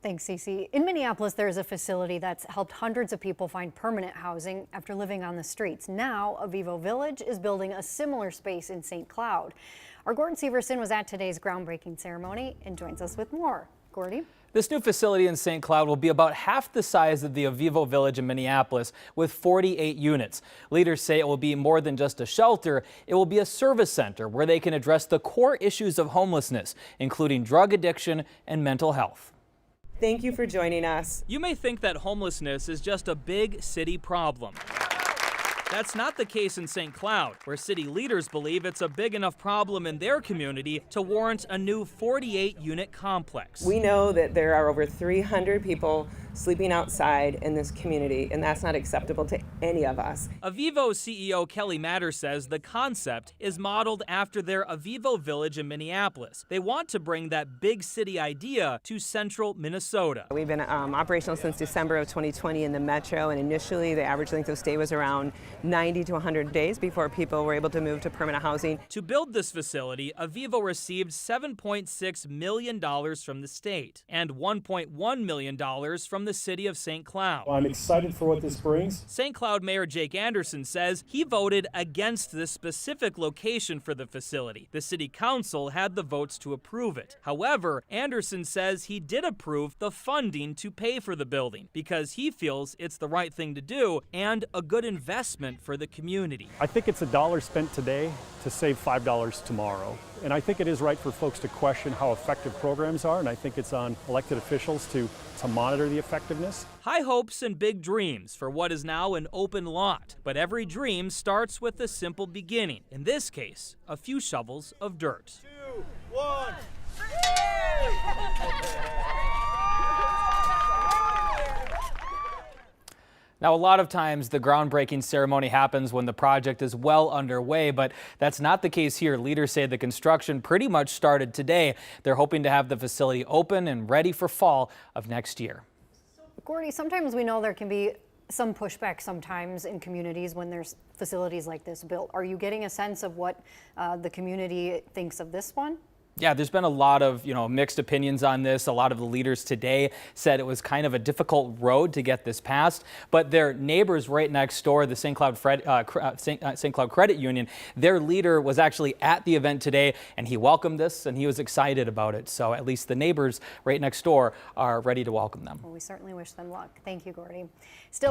Thanks, Cece. In Minneapolis, there's a facility that's helped hundreds of people find permanent housing after living on the streets. Now, Avivo Village is building a similar space in St. Cloud. Our Gordon Severson was at today's groundbreaking ceremony and joins us with more. Gordy? This new facility in St. Cloud will be about half the size of the Avivo Village in Minneapolis with 48 units. Leaders say it will be more than just a shelter. It will be a service center where they can address the core issues of homelessness, including drug addiction and mental health. Thank you for joining us. You may think that homelessness is just a big city problem. That's not the case in St. Cloud, where city leaders believe it's a big enough problem in their community to warrant a new 48-unit complex. We know that there are over 300 people sleeping outside in this community, and that's not acceptable to any of us. Avivo CEO Kelly Matter says the concept is modeled after their Avivo Village in Minneapolis. They want to bring that big city idea to central Minnesota. We've been operational since December of 2020 in the metro, and initially the average length of stay was around 90 to 100 days before people were able to move to permanent housing. To build this facility, Avivo received $7.6 million from the state and $1.1 million from the city of St. Cloud. I'm excited for what this brings. St. Cloud Mayor Jake Anderson says he voted against this specific location for the facility. The city council had the votes to approve it. However, Anderson says he did approve the funding to pay for the building because he feels it's the right thing to do and a good investment for the community. I think it's $1 spent today to save $5 tomorrow. And I think it is right for folks to question how effective programs are, and I think it's on elected officials to monitor the effectiveness. High hopes and big dreams for what is now an open lot. But every dream starts with a simple beginning. In this case, a few shovels of dirt. 2, 1. Now, a lot of times the groundbreaking ceremony happens when the project is well underway, but that's not the case here. Leaders say the construction pretty much started today. They're hoping to have the facility open and ready for fall of next year. Gordy, sometimes we know there can be some pushback sometimes in communities when there's facilities like this built. Are you getting a sense of what the community thinks of this one? Yeah, there's been a lot of, mixed opinions on this. A lot of the leaders today said it was kind of a difficult road to get this passed, but their neighbors right next door, the St. Cloud Credit Union, their leader was actually at the event today, and he welcomed this and he was excited about it. So at least the neighbors right next door are ready to welcome them. Well, we certainly wish them luck. Thank you, Gordy. Still